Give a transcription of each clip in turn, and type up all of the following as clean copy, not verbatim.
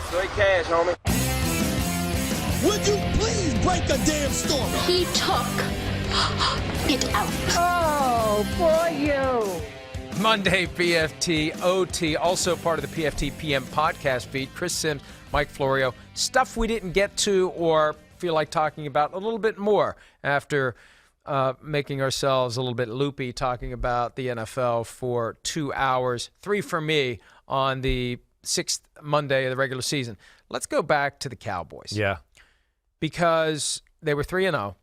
Straight cash, homie. Would you please break a damn story? He took it out. Oh, for you. Monday, PFT OT, also part of the PFT PM podcast feed. Chris Simms, Mike Florio. Stuff we didn't get to or feel like talking about a little bit more after making ourselves a little bit loopy talking about the NFL for 2 hours, 3 for me on the 6th Monday of the regular season. Let's go back to the Cowboys. Yeah. Because they were 3-0,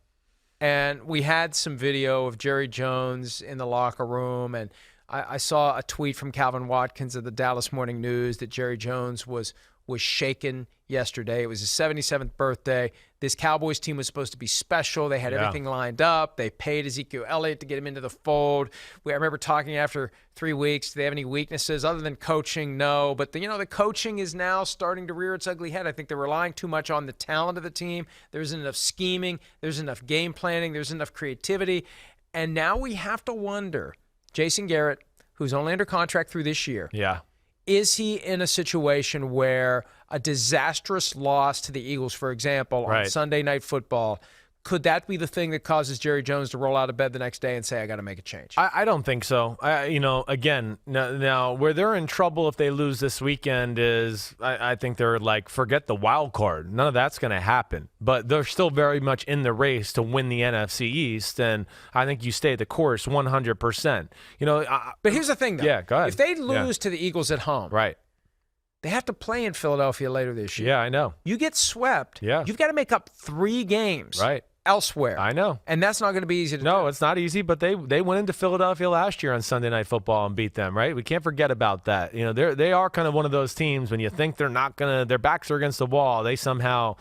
and we had some video of Jerry Jones in the locker room, and I saw a tweet from Calvin Watkins of the Dallas Morning News that Jerry Jones was shaken yesterday. It was his 77th birthday. This Cowboys team was supposed to be special. They had everything lined up. They paid Ezekiel Elliott to get him into the fold. I remember talking after 3 weeks, do they have any weaknesses other than coaching? No. But, the coaching is now starting to rear its ugly head. I think they're relying too much on the talent of the team. There isn't enough scheming. There's enough game planning. There's enough creativity. And now we have to wonder, Jason Garrett, who's only under contract through this year, is he in a situation where a disastrous loss to the Eagles, for example, on Sunday Night Football, could that be the thing that causes Jerry Jones to roll out of bed the next day and say, I got to make a change? I don't think so. Again, now where they're in trouble if they lose this weekend is I think they're like, forget the wild card. None of that's going to happen. But they're still very much in the race to win the NFC East, and I think you stay the course 100%. But here's the thing, though. Yeah, go ahead. If they lose to the Eagles at home, they have to play in Philadelphia later this year. Yeah, I know. You get swept. Yeah. You've got to make up 3 games. Elsewhere. I know. And that's not going to be easy to do. No, it's not easy, but they went into Philadelphia last year on Sunday Night Football and beat them, right? We can't forget about that. They are kind of one of those teams when you think they're not going to, their backs are against the wall, they somehow,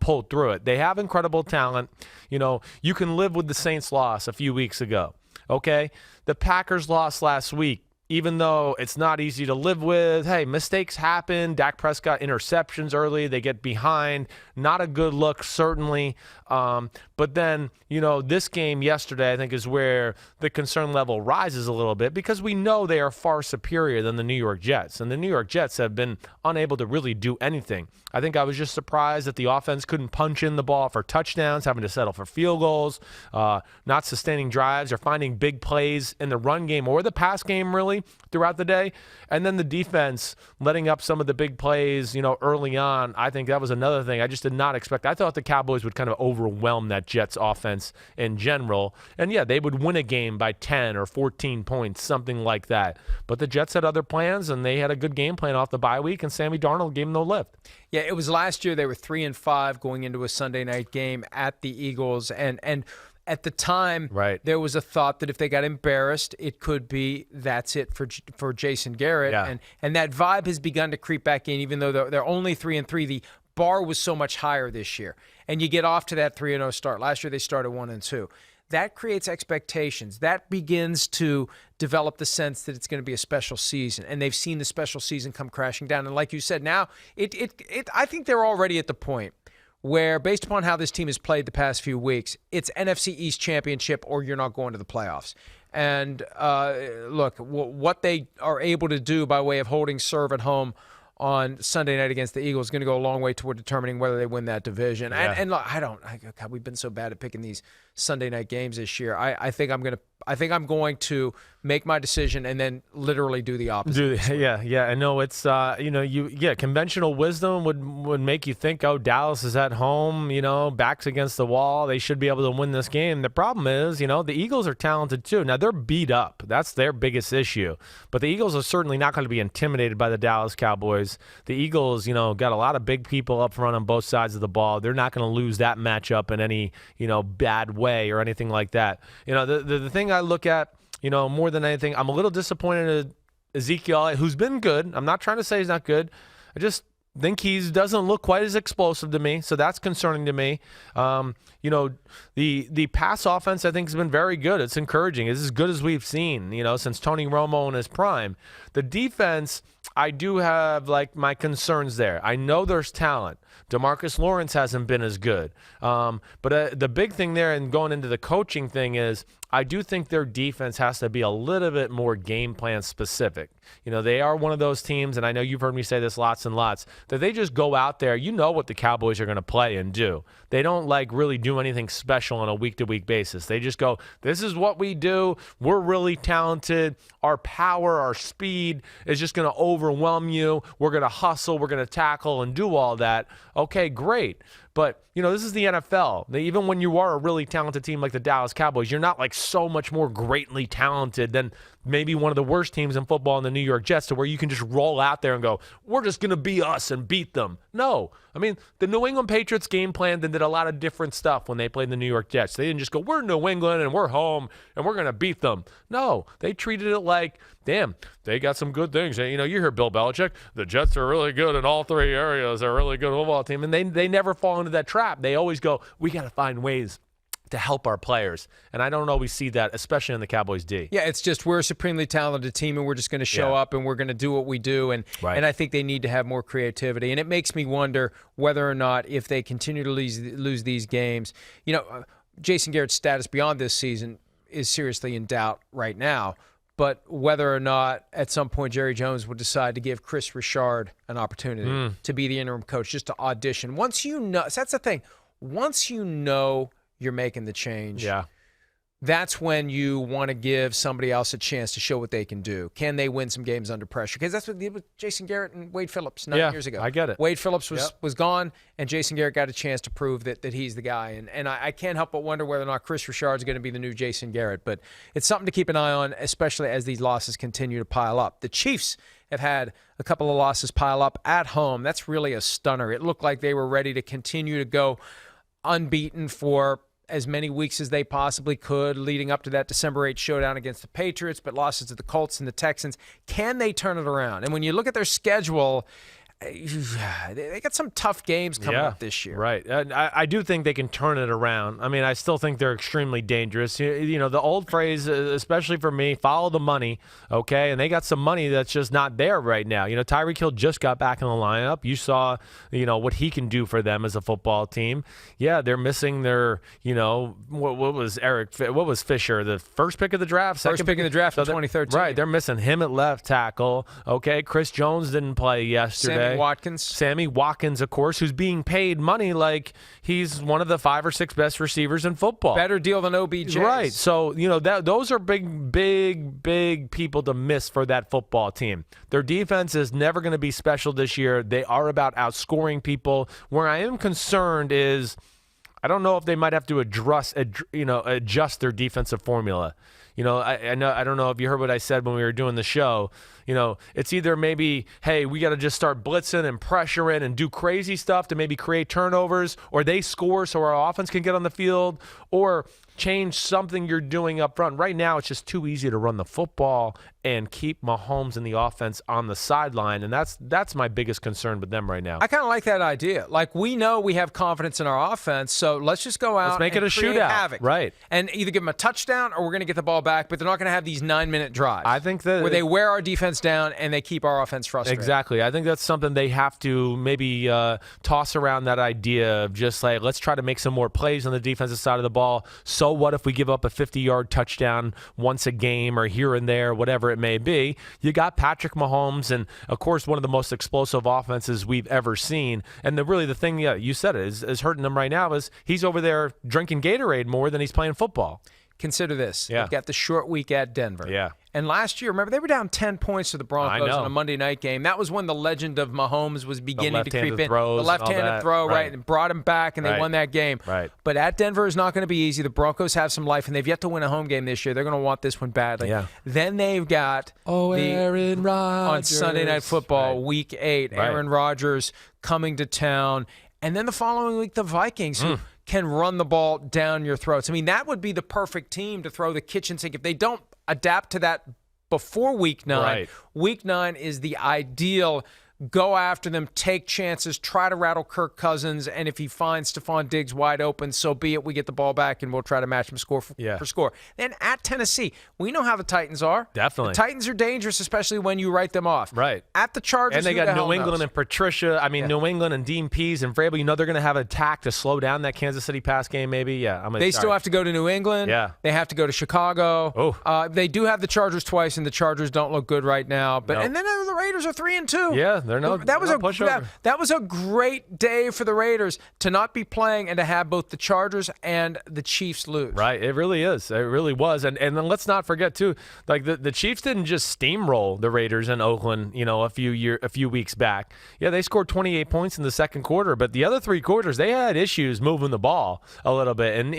pull through it. They have incredible talent. You can live with the Saints loss a few weeks ago, okay? The Packers lost last week. Even though it's not easy to live with, hey, mistakes happen. Dak Prescott interceptions early. They get behind. Not a good look, certainly. But then, this game yesterday, I think, is where the concern level rises a little bit because we know they are far superior than the New York Jets. And the New York Jets have been unable to really do anything. I think I was just surprised that the offense couldn't punch in the ball for touchdowns, having to settle for field goals, not sustaining drives or finding big plays in the run game or the pass game, really, throughout the day. And then the defense letting up some of the big plays, early on. I think that was another thing I just did not expect. I thought the Cowboys would kind of overwhelm that Jets offense in general. And, they would win a game by 10 or 14 points, something like that. But the Jets had other plans, and they had a good game plan off the bye week, and Sammy Darnold gave them no lift. Yeah, it was last year they were 3-5 going into a Sunday night game at the Eagles. And at the time, there was a thought that if they got embarrassed, it could be that's it for Jason Garrett. Yeah. And that vibe has begun to creep back in, even though they're only 3-3. The bar was so much higher this year. And you get off to that 3-0 start. Last year they started 1-2. That creates expectations. That begins to develop the sense that it's going to be a special season. And they've seen the special season come crashing down. And like you said, now I think they're already at the point where, based upon how this team has played the past few weeks, it's NFC East championship or you're not going to the playoffs. And look, what they are able to do by way of holding serve at home on Sunday night against the Eagles is going to go a long way toward determining whether they win that division. Yeah. And look, God, we've been so bad at picking these Sunday night games this year. I think I'm going to make my decision and then literally do the opposite. Yeah. I know it's conventional wisdom would make you think, oh, Dallas is at home, backs against the wall. They should be able to win this game. The problem is, the Eagles are talented too. Now they're beat up. That's their biggest issue. But the Eagles are certainly not going to be intimidated by the Dallas Cowboys. The Eagles, got a lot of big people up front on both sides of the ball. They're not going to lose that matchup in any, bad way or anything like that. The thing I look at, more than anything, I'm a little disappointed in Ezekiel, who's been good. I'm not trying to say he's not good. I just think he doesn't look quite as explosive to me, so that's concerning to me. The pass offense, I think, has been very good. It's encouraging. It's as good as we've seen, since Tony Romo in his prime. The defense, I do have, my concerns there. I know there's talent. DeMarcus Lawrence hasn't been as good. But the big thing there and going into the coaching thing is I do think their defense has to be a little bit more game plan specific. They are one of those teams, and I know you've heard me say this lots and lots, that they just go out there. You know what the Cowboys are going to play and do. They don't really do anything special on a week-to-week basis. They just go, this is what we do. We're really talented. Our power, our speed is just going to overwhelm you. We're going to hustle. We're going to tackle and do all that. Okay, great. But, this is the NFL. Even when you are a really talented team like the Dallas Cowboys, you're not so much more greatly talented than maybe one of the worst teams in football in the New York Jets, to where you can just roll out there and go, we're just going to be us and beat them. No. The New England Patriots game plan did a lot of different stuff when they played the New York Jets. They didn't just go, we're New England and we're home and we're going to beat them. No, they treated it like, damn, they got some good things. You hear Bill Belichick, the Jets are really good in all three areas. They're a really good football team. And they never fall into that trap. They always go, we got to find ways to help our players. And I don't always see that, especially in the Cowboys D. Yeah, it's just we're a supremely talented team, and we're just going to show up, and we're going to do what we do. And I think they need to have more creativity. And it makes me wonder whether or not, if they continue to lose these games, Jason Garrett's status beyond this season is seriously in doubt right now. But whether or not at some point Jerry Jones would decide to give Chris Richard an opportunity to be the interim coach, just to audition. Once you know, so that's the thing. Once you know you're making the change, that's when you want to give somebody else a chance to show what they can do. Can they win some games under pressure? Because that's what they did with Jason Garrett and Wade Phillips 9 years ago. I get it. Wade Phillips was gone, and Jason Garrett got a chance to prove that he's the guy. And I can't help but wonder whether or not Chris Richard's going to be the new Jason Garrett. But it's something to keep an eye on, especially as these losses continue to pile up. The Chiefs have had a couple of losses pile up at home. That's really a stunner. It looked like they were ready to continue to go unbeaten for as many weeks as they possibly could leading up to that December 8th showdown against the Patriots, but losses to the Colts and the Texans. Can they turn it around? And when you look at their schedule, they got some tough games coming up this year. Right. I do think they can turn it around. I still think they're extremely dangerous. The old phrase, especially for me, follow the money, okay? And they got some money that's just not there right now. Tyreek Hill just got back in the lineup. You saw, what he can do for them as a football team. Yeah, they're missing their, what was Fisher, the first pick of the draft? First pick of the draft in 2013. Right, they're missing him at left tackle, okay? Chris Jones didn't play yesterday. Sammy Watkins, of course, who's being paid money like he's one of the 5 or 6 best receivers in football. Better deal than OBJ. Right. So, those are big people to miss for that football team. Their defense is never going to be special this year. They are about outscoring people. Where I am concerned is I don't know if they might have to adjust their defensive formula. I don't know if you heard what I said when we were doing the show. It's either maybe, hey, we got to just start blitzing and pressuring and do crazy stuff to maybe create turnovers, or they score so our offense can get on the field, or change something you're doing up front. Right now, it's just too easy to run the football and keep Mahomes and the offense on the sideline, and that's my biggest concern with them right now. I kind of like that idea. Like, we know we have confidence in our offense, so let's just go out make and it a create shootout. Havoc. Right. And either give them a touchdown or we're going to get the ball back, but they're not going to have these 9-minute drives. I think that where they wear our defense down and they keep our offense frustrated. Exactly. I think that's something they have to maybe toss around, that idea of just like, let's try to make some more plays on the defensive side of the ball. So what if we give up a 50-yard touchdown once a game or here and there, whatever it may be? You got Patrick Mahomes, and of course one of the most explosive offenses we've ever seen. And the thing, you said it, is hurting them right now is he's over there drinking Gatorade more than he's playing football. Consider this. They've got the short week at Denver. Yeah. And last year, remember, they were down 10 points to the Broncos in a Monday night game. That was when the legend of Mahomes was beginning to creep in. The left-handed throw, right, and brought him back, and they won that game. Right. But at Denver is not going to be easy. The Broncos have some life, and they've yet to win a home game this year. They're going to want this one badly. Yeah. Then they've got Aaron Rodgers on Sunday Night Football, Week 8, Aaron Rodgers coming to town. And then the following week, the Vikings, who can run the ball down your throats. That would be the perfect team to throw the kitchen sink. If they don't adapt to that before Week 9, Week 9 is the ideal go after them, take chances, try to rattle Kirk Cousins, and if he finds Stephon Diggs wide open, so be it. We get the ball back, and we'll try to match him score for score. Then at Tennessee, we know how the Titans are. Definitely. The Titans are dangerous, especially when you write them off. Right. At the Chargers, and they got New England knows? and Patricia. I mean, New England and Dean Pease and Vrabel. You know they're going to have an attack to slow down that Kansas City pass game. Maybe. Yeah. They still have to go to New England. Yeah. They have to go to Chicago. Oh. They do have the Chargers twice, and the Chargers don't look good right now. But and then the Raiders are 3-2. Yeah, they're no. That was a great day for the Raiders to not be playing and to have both the Chargers and the Chiefs lose. Right, it really is. It really was. And then let's not forget too, like the Chiefs didn't just steamroll the Raiders in Oakland, a few weeks back. Yeah, they scored 28 points in the second quarter, but the other 3 quarters they had issues moving the ball a little bit. And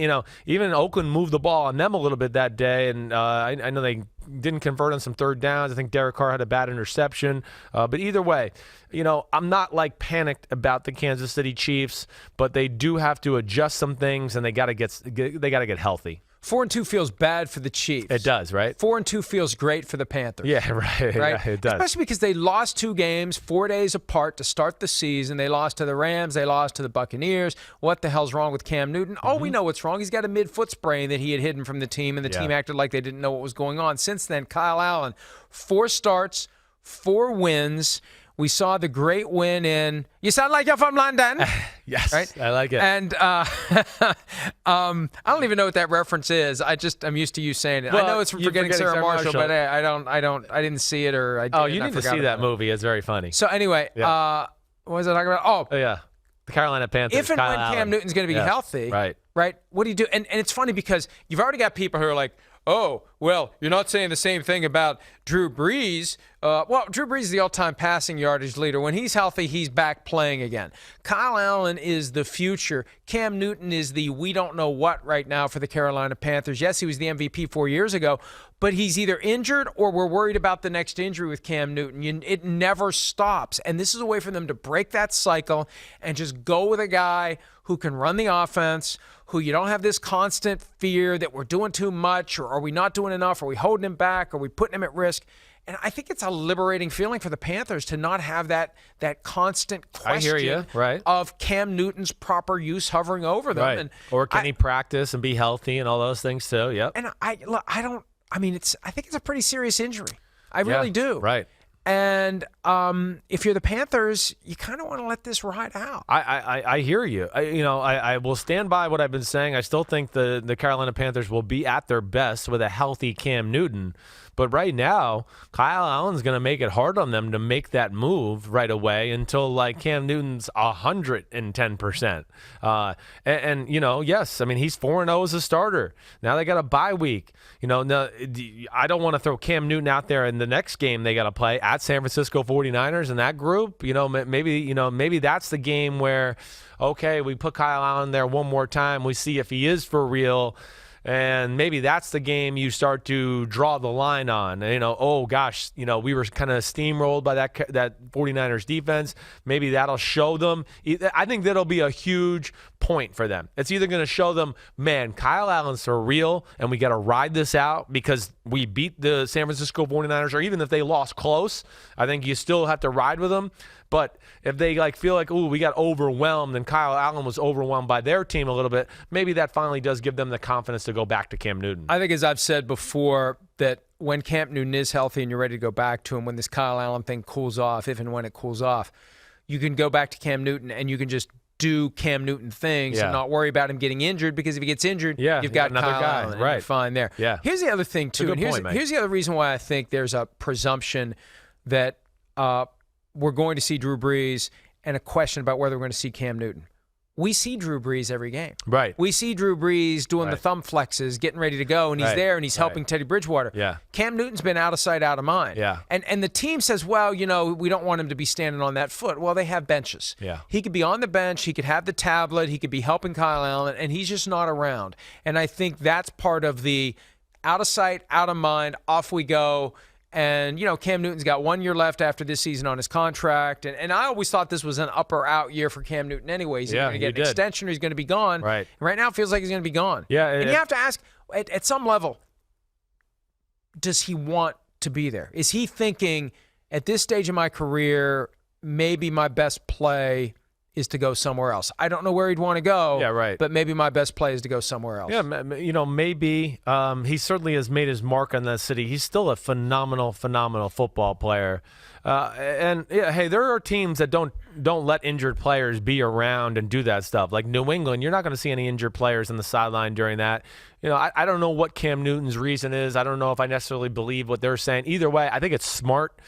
even Oakland moved the ball on them a little bit that day. And I know they didn't convert on some third downs. I think Derek Carr had a bad interception. But either way, I'm not panicked about the Kansas City Chiefs, but they do have to adjust some things, and they got to get healthy. 4-2 feels bad for the Chiefs. It does, right? 4-2 feels great for the Panthers. Yeah, right. Yeah, it does. Especially because they lost 2 games 4 days apart to start the season. They lost to the Rams. They lost to the Buccaneers. What the hell's wrong with Cam Newton? Oh, we know what's wrong. He's got a mid-foot sprain that he had hidden from the team, and the team acted like they didn't know what was going on. Since then, Kyle Allen, 4 starts, 4 wins. We saw the great win in. You sound like you're from London. Yes, right? I like it. And I don't even know what that reference is. I'm used to you saying it. Well, I know it's from Forgetting Sarah Marshall, but I didn't see it or I did. Oh, you need to see that movie. It's very funny. So anyway, what was I talking about? Oh yeah, the Carolina Panthers. If and Kyle when Allen. Cam Newton's going to be healthy, right? What do you do? And it's funny because you've already got people who are like, oh, well, you're not saying the same thing about Drew Brees. Drew Brees is the all-time passing yardage leader. When he's healthy, he's back playing again. Kyle Allen is the future. Cam Newton is the we don't know what right now for the Carolina Panthers. Yes, he was the MVP 4 years ago, but he's either injured or we're worried about the next injury with Cam Newton. It never stops, and this is a way for them to break that cycle and just go with a guy who can run the offense, who you don't have this constant fear that we're doing too much or are we not doing enough? Are we holding him back? Are we putting him at risk? And I think it's a liberating feeling for the Panthers to not have that constant question of Cam Newton's proper use hovering over them. Right. And or can he practice and be healthy and all those things too? Yep. And I think it's a pretty serious injury. I really do. Right. And if you're the Panthers, you kind of want to let this ride out. I hear you. I will stand by what I've been saying. I still think the Carolina Panthers will be at their best with a healthy Cam Newton. But right now, Kyle Allen's going to make it hard on them to make that move right away until Cam Newton's 110%. Yes, I mean he's 4-0 as a starter. Now they got a bye week. Now, I don't want to throw Cam Newton out there in the next game they got to play at San Francisco 49ers in that group. Maybe that's the game where, okay, we put Kyle Allen there one more time. We see if he is for real. And maybe that's the game you start to draw the line on. Oh gosh, we were kind of steamrolled by that 49ers defense. Maybe that'll show them. I think that'll be a huge point for them. It's either going to show them, man, Kyle Allen's for real, and we got to ride this out because we beat the San Francisco 49ers, or even if they lost close, I think you still have to ride with them. But if they feel like, ooh, we got overwhelmed and Kyle Allen was overwhelmed by their team a little bit, maybe that finally does give them the confidence to go back to Cam Newton. I think, as I've said before, that when Cam Newton is healthy and you're ready to go back to him, when this Kyle Allen thing cools off, if and when it cools off, you can go back to Cam Newton and you can just do Cam Newton things and not worry about him getting injured, because if he gets injured, you've got another Kyle guy. Allen, Right. and you're fine there. Yeah. Here's the other thing, too. Here's the other reason why I think there's a presumption that we're going to see Drew Brees and a question about whether we're going to see Cam Newton. We see Drew Brees every game. Right. We see Drew Brees doing the thumb flexes, getting ready to go, and he's there, and he's helping Teddy Bridgewater. Yeah. Cam Newton's been out of sight, out of mind. Yeah. And the team says, well, we don't want him to be standing on that foot. Well, they have benches. Yeah. He could be on the bench. He could have the tablet. He could be helping Kyle Allen, and he's just not around. And I think that's part of the out of sight, out of mind, off we go. And, Cam Newton's got 1 year left after this season on his contract. And I always thought this was an up or out year for Cam Newton anyways. He's going to get an extension or he's going to be gone. Right. And right now it feels like he's going to be gone. Yeah. And you have to ask, at some level, does he want to be there? Is he thinking, at this stage of my career, maybe my best play is to go somewhere else. I don't know where he'd want to go. Yeah, right. But maybe my best play is to go somewhere else. Yeah, maybe. He certainly has made his mark on that city. He's still a phenomenal football player. And yeah, hey, there are teams that don't let injured players be around and do that stuff. Like New England, you're not going to see any injured players on the sideline during that. I don't know what Cam Newton's reason is. I don't know if I necessarily believe what they're saying. Either way, I think it's smart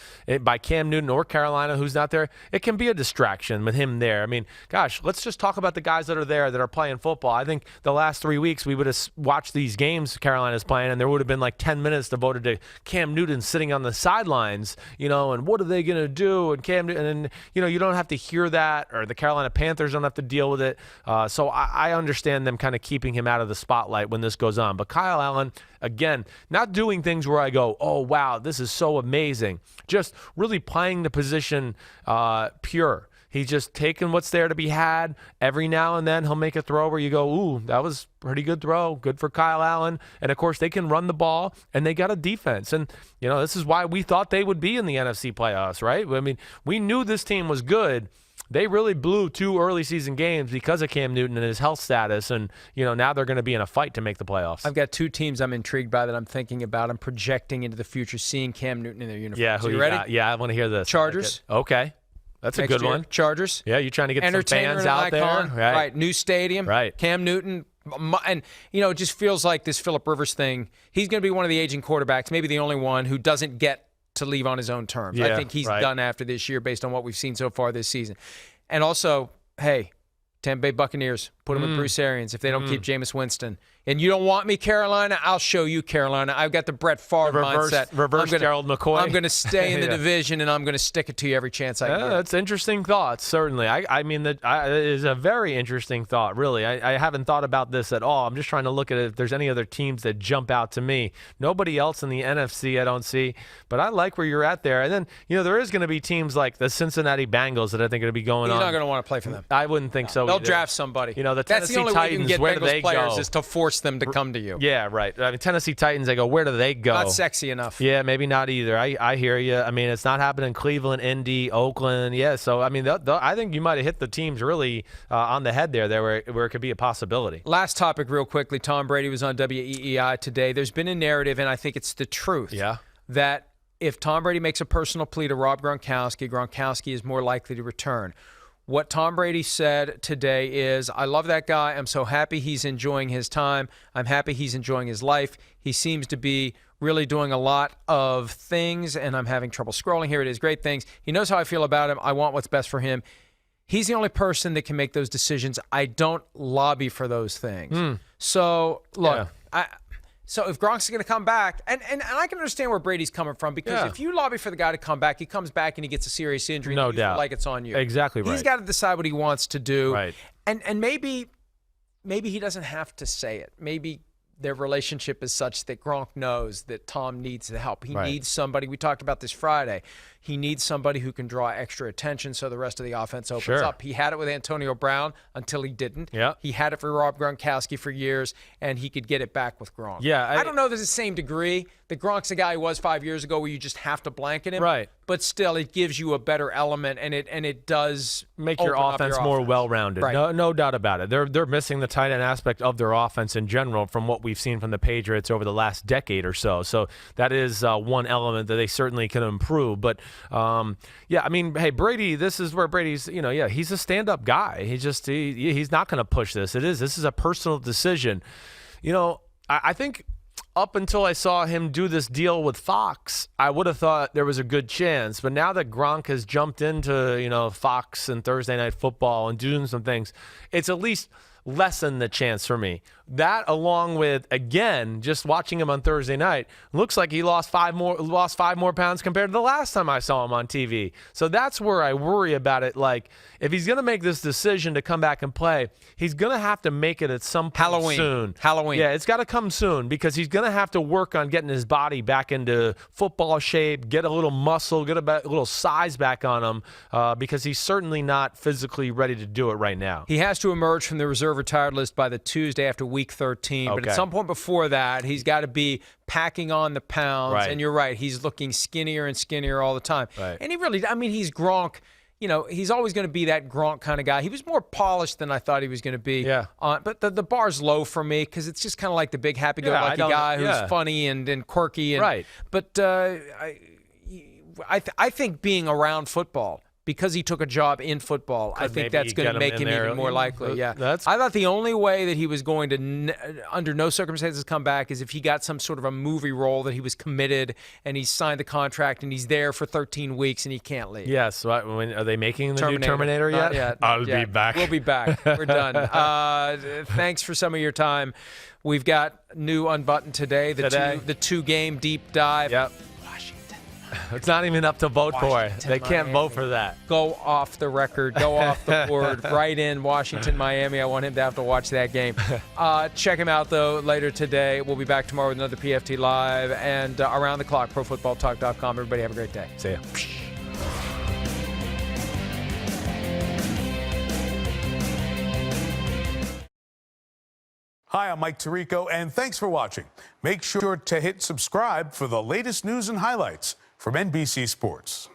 by Cam Newton or Carolina, who's not there. It can be a distraction with him there. I mean, gosh, let's just talk about the guys that are there that are playing football. I think the last 3 weeks we would have watched these games Carolina's playing, and there would have been like 10 minutes devoted to Cam Newton sitting on the sidelines, and what are they going to do? And Cam Newton, and you don't have to hear that, or the Carolina Panthers don't have to deal with it. So I understand them kind of keeping him out of the spotlight when this goes on. But Kyle Allen, again, not doing things where I go, oh, wow, this is so amazing. Just really playing the position pure. He's just taking what's there to be had. Every now and then he'll make a throw where you go, ooh, that was a pretty good throw. Good for Kyle Allen. And, of course, they can run the ball, and they got a defense. And, this is why we thought they would be in the NFC playoffs, right? I mean, we knew this team was good. They really blew 2 early season games because of Cam Newton and his health status, and now they're going to be in a fight to make the playoffs. I've got 2 teams I'm intrigued by that I'm thinking about. I'm projecting into the future, seeing Cam Newton in their uniforms. Yeah, who you ready? Yeah, I want to hear this. Chargers. Okay, that's a good one. Chargers. Yeah, you're trying to get some Entertainer fans out there, right? New stadium, right? Cam Newton, and it just feels like this Phillip Rivers thing. He's going to be one of the aging quarterbacks, maybe the only one who doesn't get to leave on his own terms. Yeah, I think he's done after this year based on what we've seen so far this season. And also, hey, Tampa Bay Buccaneers, put them with Bruce Arians if they don't keep Jameis Winston. And you don't want me, Carolina? I'll show you, Carolina. I've got the Brett Favre mindset. Reverse Gerald McCoy. I'm going to stay in the division, and I'm going to stick it to you every chance I get. That's interesting thoughts, certainly. I mean, it is a very interesting thought, really. I haven't thought about this at all. I'm just trying to look at if there's any other teams that jump out to me. Nobody else in the NFC I don't see, but I like where you're at there. And then, there is going to be teams like the Cincinnati Bengals that I think are going to be going on. He's not going to want to play for them. I wouldn't think so They'll either. draft somebody. The Tennessee That's the only Titans, way you can get where do Bengals they players go? is to force them to come to you. Yeah, right. I mean, Tennessee Titans, they go, where do they go? Not sexy enough. Yeah, maybe not either. I hear you. I mean, it's not happening in Cleveland, Indy, Oakland. Yeah, so, I mean, I think you might have hit the teams really on the head there where it could be a possibility. Last topic real quickly. Tom Brady was on WEEI today. There's been a narrative, and I think it's the truth, that if Tom Brady makes a personal plea to Rob Gronkowski, Gronkowski is more likely to return. What Tom Brady said today is, I love that guy. I'm so happy he's enjoying his time. I'm happy he's enjoying his life. He seems to be really doing a lot of things, and I'm having trouble scrolling. Here it is, great things. He knows how I feel about him. I want what's best for him. He's the only person that can make those decisions. I don't lobby for those things. So, look, So if Gronk's going to come back, and I can understand where Brady's coming from, because if you lobby for the guy to come back, he comes back and he gets a serious injury. No and you doubt. feel like it's on you. Exactly right. He's got to decide what he wants to do. Right. And maybe he doesn't have to say it. Maybe their relationship is such that Gronk knows that Tom needs the help. He needs somebody. We talked about this Friday. He needs somebody who can draw extra attention so the rest of the offense opens up. He had it with Antonio Brown until he didn't. He had it for Rob Gronkowski for years, and he could get it back with Gronk. I don't know to the same degree that Gronk's a guy he was 5 years ago where you just have to blanket him. Right. But still, it gives you a better element, and it does make your offense more well-rounded. Right. No doubt about it. They're missing the tight end aspect of their offense in general from what we've seen from the Patriots over the last decade or so. So that is one element that they certainly can improve. But I mean, hey, Brady, this is where Brady's, he's a stand-up guy. He's not going to push this. This is a personal decision. I think up until I saw him do this deal with Fox, I would have thought there was a good chance. But now that Gronk has jumped into, Fox and Thursday Night Football and doing some things, it's at least lessen the chance for me. That, along with, again, just watching him on Thursday night, looks like he lost five more pounds compared to the last time I saw him on TV. So that's where I worry about it. Like, if he's going to make this decision to come back and play, he's going to have to make it at some point soon. Halloween. Yeah, it's got to come soon, because he's going to have to work on getting his body back into football shape, get a little muscle, get a little size back on him, because he's certainly not physically ready to do it right now. He has to emerge from the reserve retired list by the Tuesday after week 13. But at some point before that, he's got to be packing on the pounds. Right. And you're right, he's looking skinnier and skinnier all the time. Right. And he really, he's Gronk. he's always going to be that Gronk kind of guy. He was more polished than I thought he was going to be. Yeah. But the bar's low for me because it's just kind of like the big happy-go-lucky guy who's funny and quirky. Right. But I think being around football, because he took a job in football, I think that's going to make him even more likely. Yeah, I thought the only way that he was going to, under no circumstances, come back is if he got some sort of a movie role that he was committed and he signed the contract and he's there for 13 weeks and he can't leave. Yes. Are they making the new Terminator yet? Not yet. I'll be back. We'll be back. We're done. Thanks for some of your time. We've got new Unbuttoned today. The two-game deep dive. Yep. It's not even up to vote for. They can't vote for that. Go off the record. Go off the board. Right in Washington, Miami. I want him to have to watch that game. Check him out, though, later today. We'll be back tomorrow with another PFT Live. And around the clock, ProFootballTalk.com. Everybody have a great day. See ya. Hi, I'm Mike Tirico, and thanks for watching. Make sure to hit subscribe for the latest news and highlights from NBC Sports.